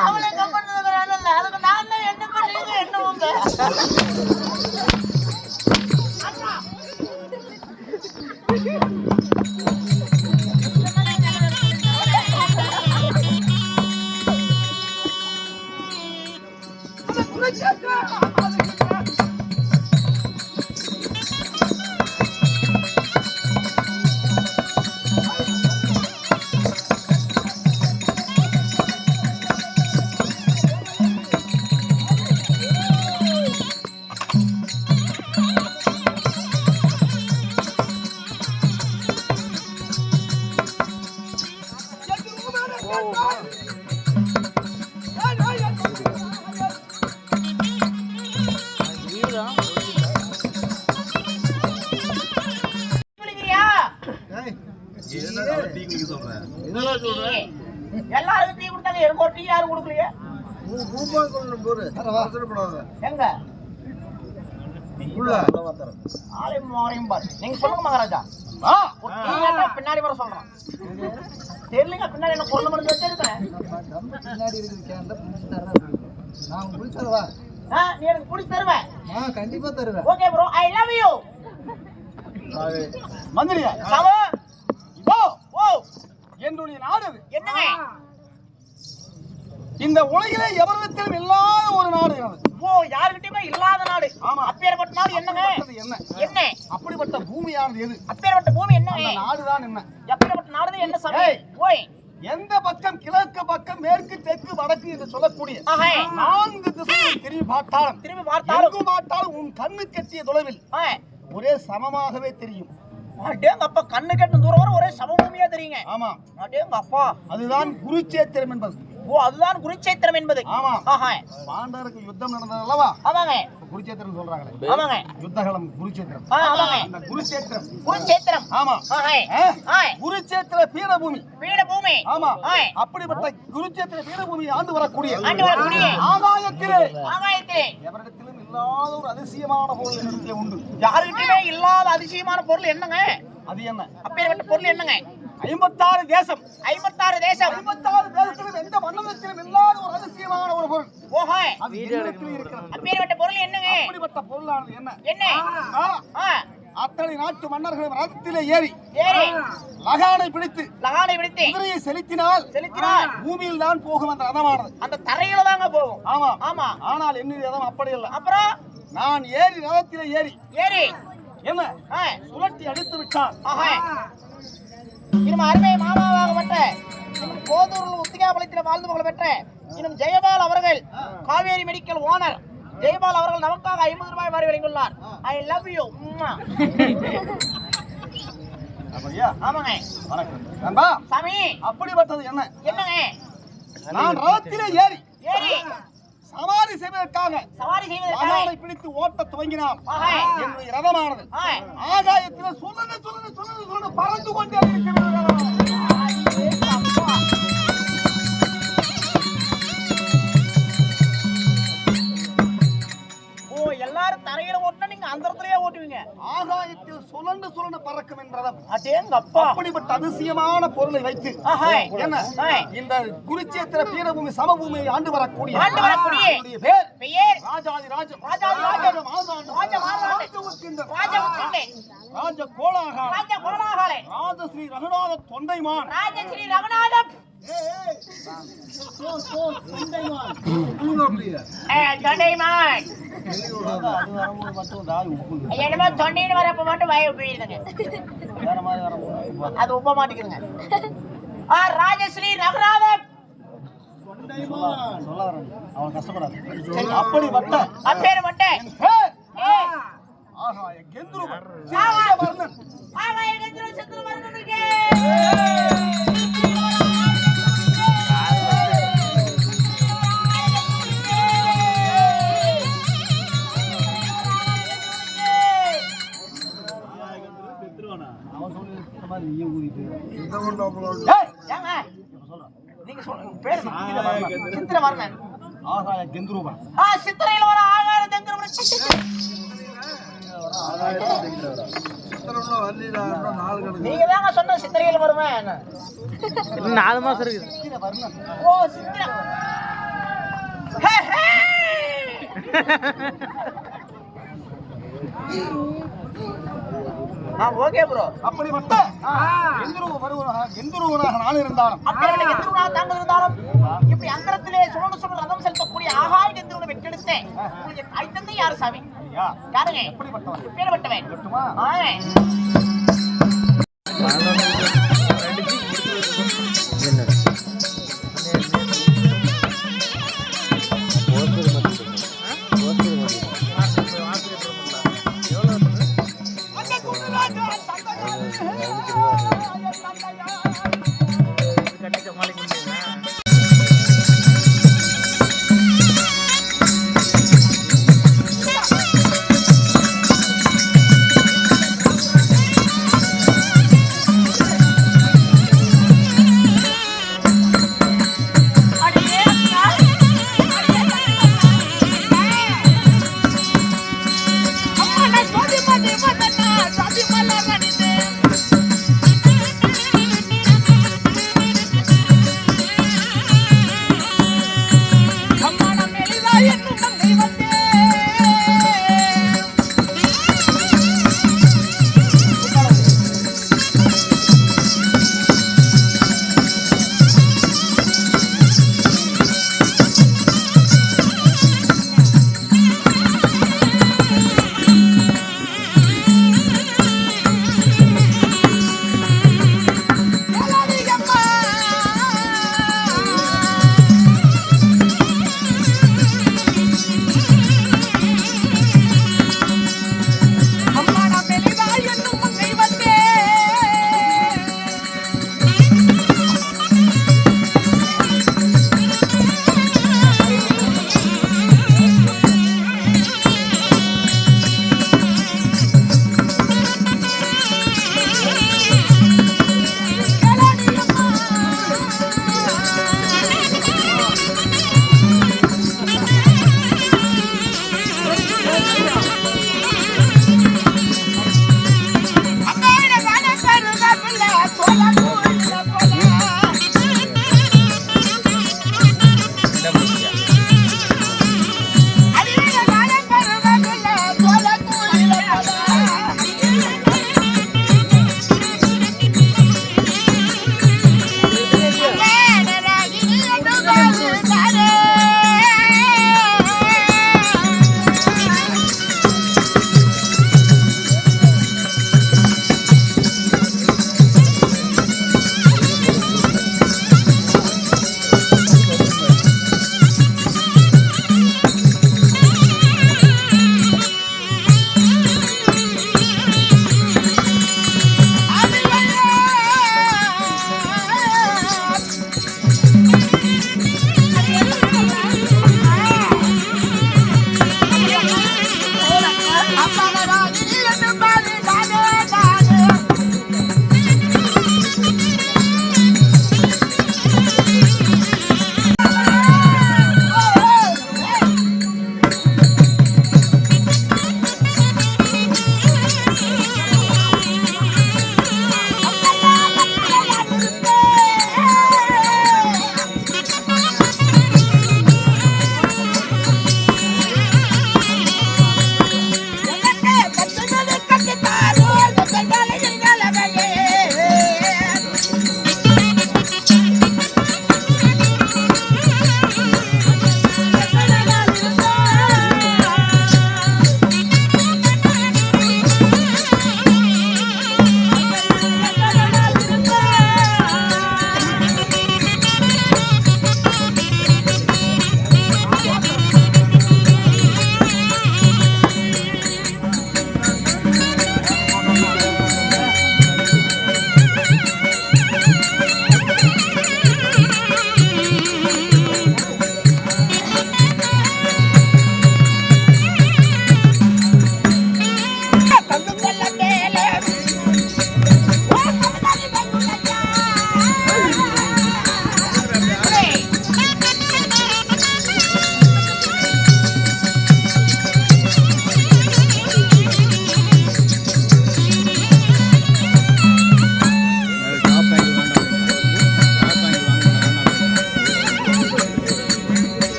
அவளை கம்பெனி அதுக்கு நான் தான் என்ன பண்ணுவீங்க என்னவோங்க எல்லாருக்கும் டீ கொடுத்தாங்க எனக்கு ஒரு டீ யாரும் கொடுக்கலையே எங்க நீங்க சொல்லுங்க மகாராஜா பின்னாடி வர சொல்றேன் தெரியலங்க பின்னாடி என்ன கொள்ள முடிஞ்சு வச்சிருக்கேன் நீ எனக்கு பிடிச்சி தருவேன் கண்டிப்பா தருவேன் okay bro I love you மந்திரியா என்னுடைய நாடு என்னங்க இந்த உலகிலே எவரிடத்திலும் இல்லாத ஒரு நாடு ஓ யாருக்கிட்டயுமே இல்லாத நாடு ஆமா அப்பேற்பட்ட நாடு என்னங்க என்ன அப்படிப்பட்ட பூமியானது எது அப்பேற்பட்ட பூமி என்னங்க நாடுதான் என்ன அப்பேற்பட்ட நாடுதான் என்ன சாமி ஓய் எந்த பக்கம் கிழக்கு பக்கம் மேற்கு தெற்கு வடக்கு என்று சொல்லக்கூடிய 4 திசையில் திரும்பி பார்த்தாலும் உன் கண்ணு கட்டிய தொலைவில் ஒரே சமமாகவே தெரியும் அடேங்க அப்பா கண்ணு கெட்ட தூரம் வரை ஒரே சமபூமியா தெரியுங்க ஆமா அடேங்க அப்பா அதுதான் குருச்சேத்திரம் என்பது ஓ அதுதான் குருச்சேத்திரம் என்பது ஆமா பாண்டவருக்கு யுத்தம் நடந்தது அல்லவா ஆமாங்க குருச்சேத்திரம் சொல்றாங்களே ஆமாங்க யுத்தகலம் குருச்சேத்திரம் ஆமாங்க அந்த குருச்சேத்திரம் ஆமா குருச்சேத்திர பீடபூமி ஆமா அப்படிப்பட்ட குருச்சேத்திர பீடபூமி ஆண்டு வரக்கூடிய ஆகாயத்திலே எவரிடத்திலும் இல்லாத ஒரு அதிசயமான பொருள் இடத்திலே உண்டு யாருக்கிட்டே இல்லாத அதிசயமான பொருள் என்னங்க அது என்ன அப்பேற்பட்ட பொருள் என்னங்க 56 தேசம் 56 தேசத்திலும் எந்த மன்னகத்திலும் இல்லாத ஒரு அதிசயமான ஒரு பொருள் ஓஹோ அது இடத்தில் இருக்கிறது அப்பேற்பட்ட பொருள் என்னங்க அப்படிப்பட்ட பொருளானது என்ன அத்தனை நாட்டு மன்னர்களும் ரதத்திலே ஏறி லகானை பிடித்து குதிரையை செலுத்தினால் பூமியில் தான் போகும் அந்த ரதமானது அந்த தரையில தாங்க போகும் ஆமா ஆமா ஆனால் என்னுடைய ரதம் அப்படி இல்லை அப்புறம் நான் ஏறி ரதத்திலே ஏறி என்ன சுழட்டி அடித்து விட்டான் இன்னும் அருமை மாமாவாகப்பட்ட இன்னும் கோதூரில் உத்திகாபலத்தில் வாழ்ந்து புகழ் பெற்ற இன்னும் ஜெயபால் அவர்கள் காவேரி மெடிக்கல் ஓனர் ஜெயபால் அவர்கள் நமக்காக 50 ரூபாய் வாரி வழங்கியுள்ளார் ஐ லவ் யூ ஆமாங்க வணக்கம் சாமி அப்படிப்பட்டது என்னங்க நான் ரதத்திலே ஏறி சவாரி செய்வதற்காக பிடித்து ஓட்ட துவங்கினான் என்னுடைய ரதமானது ஆகாயத்தில் சுழன்று பறந்து கொண்டே இருக்கிறது எல்லாரும் தரையில ஓட்டினா நீங்க அந்த இடத்துலயே ஓட்டுவீங்க ஆகாயத்தில் சுழன்று பறக்கும் என்றதும் அடேங்கப்பா அப்படிப்பட்ட அதிசயமான பொருளை வைத்து என்ன இந்த குருச்சேத்திர பீடபூமி சமபூமியை ஆண்டு வரக்கூடிய பெயர் ராஜாதி ராஜ கோலாகாலே ராஜஸ்ரீ ரகுநாத தொண்டைமான் என்னமோ தொண்டைன்னு வரப்ப மட்டும் வாய போயிருங்க அது உப்ப மாட்டேங்குங்க ராஜஸ்ரீ ரகுநாதன் அவன் கஷ்டப்படாது அப்படிப்பட்ட அப்பேற்பட்ட நீங்க சொல்லுங்க பேர் சித்திரவர்ணன் ஆகாய கெந்துருவன் சித்திரையில வர ஆகாய கெந்துருவன் நீங்க தாங்க சொன்ன சித்திரையில் வருவேன். இன்னும் 4 மாசம் இருக்குது. ஓ Chithirai. Hey, hey. Okay bro. அப்படிப்பட்ட எந்திரூராக நான் இருந்தாலும் அப்படி எந்திரூராக தாங்கள் இருந்தாலும் இப்படி அந்தரத்திலே சுழண்டு ரதம் செலுத்தக்கூடிய ஆகாய எந்திரனை வெற்றெடுத்தேன். உங்களுக்கு தாய் தந்தை யாரு சாமி? யாருங்க? எப்படிப்பட்டவன்? பேர்பட்டவன். வெட்டுமா?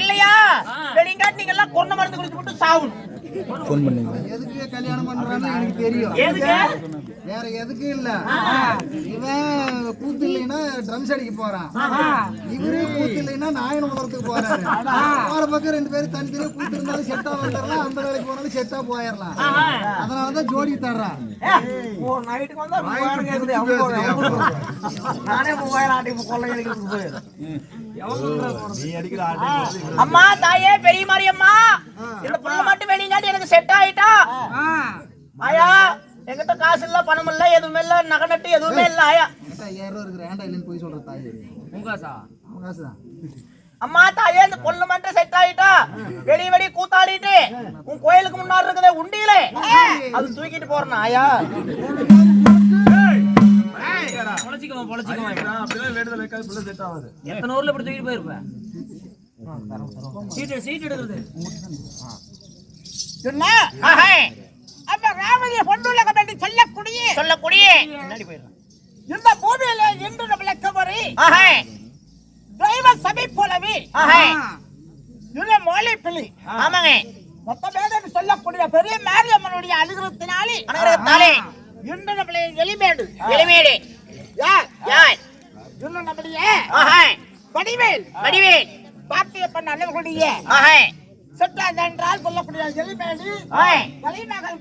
இல்லையா வெளிங்காட்டு நீங்க எல்லாம் கொண்ட மருந்து குடிச்சு விட்டு சாவணும். எதுக்கு கல்யாணம் பண்றான்னு எனக்கு தெரியும். வேற எதுக்கு இல்ல. இவன் கூத்து இல்லைன்னா ட்ரம்ஸ் அடிக்க போறான். இவரு கூத்து இல்லைன்னா நாயன உலகத்துக்கு போறாரு. போற பக்கம் ரெண்டு பேரும் தனித்தனியா கூத்து இருந்தாலும் செட்டா வந்துடலாம், அந்த வேலைக்கு போனாலும் செட்டா போயிடலாம். அதனாலதான் ஜோடி தர்றான். ஒரு நைட்டுக்கு வந்தா 3000 கேக்குது. நானே 3000 ஆட்டி கொள்ளை அடிக்கிறதுக்கு போயிடுறேன். அம்மா தாயே பெரிய மாரியம்மா, இந்த புள்ள மட்டும் வெளிங்காட்டி எனக்கு செட் ஆயிட்டா. ஆயா என்கிட்ட காசு இல்ல, பணம் இல்ல, எதுவுமே இல்ல, நகை நட்டு எதுவுமே இல்ல. ஆயா 5000 ரூபா இருக்கு, ஏன்டா இல்லைன்னு போய் சொல்ற தாய். உங்க காசுதான். அம்மா தாயே இந்த பொண்ணு மட்டும் செட் ஆயிட்டா. வெடி கூத்தாடிட்டு உன் கோயிலுக்கு முன்னாடி இருக்குதே உண்டியிலே அது தூக்கிட்டு போறேன். ஆயா எத்தனை ஊர்ல இப்படி தூக்கிட்டு போயிருப்பேன். சீட் எடுக்கிறது என்ன அப்ப ராமலிய பொண்ணுள்ள கட்டி சொல்லக்கூடிய இந்த பூமியில இன்று நம்மளுக்கு வரி டிரைவர் சபை போலவே இது மோலி பிள்ளை. ஆமாங்க, மொத்த பேர் சொல்லக்கூடிய பெரிய மாரியம்மனுடைய அனுகிரகத்தினாலே இன்று நம்மளை எலிமேடு யார் இன்னும் நம்முடைய வடிவேல் பாத்திய பண்ண அளவுடைய செட்டால் என்றால் சொல்லக்கூடிய எலிமேடு தலைநகர்